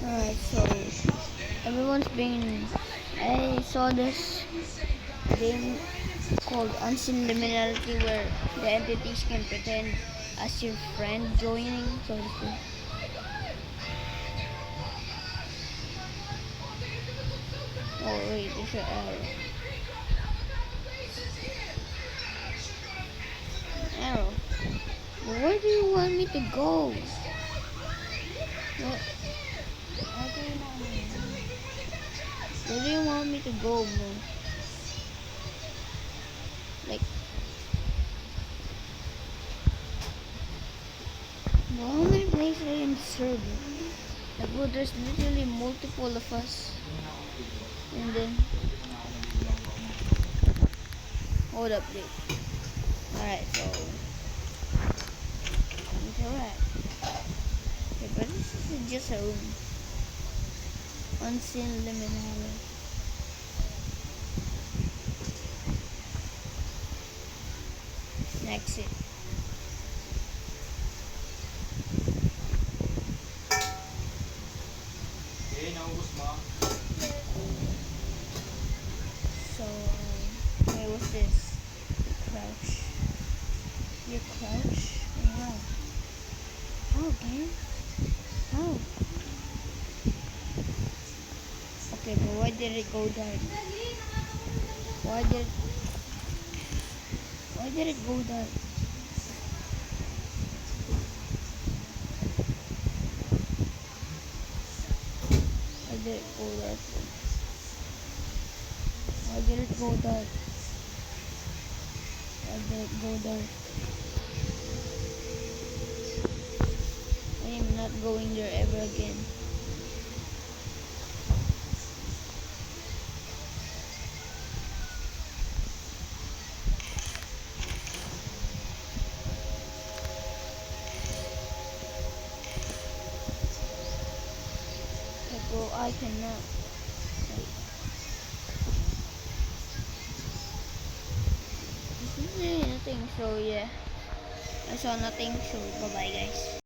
Alright, so everyone's been. I saw this game called Unseen Liminality where the entities can pretend as your friend joining, so to speak. Oh wait, there's an arrow. Arrow. But where do you want me to go? What? Where do you want me to go, bro? Like, how many players are in the server? Like, bro, there's literally multiple of us. And then, hold up, dude. Alright, so, interact. Okay, but this is just a room. Unseen liminal. Exit. So, okay, what's this? Crouch. You crouch? Wow. How, man? How? Okay, but why did it go dark? Why did it go dark? Why did it go dark? Why did it go dark? Why did it go dark? I am not going there ever again. Bro, I cannot. This is really nothing, so yeah. I saw nothing, so bye bye guys.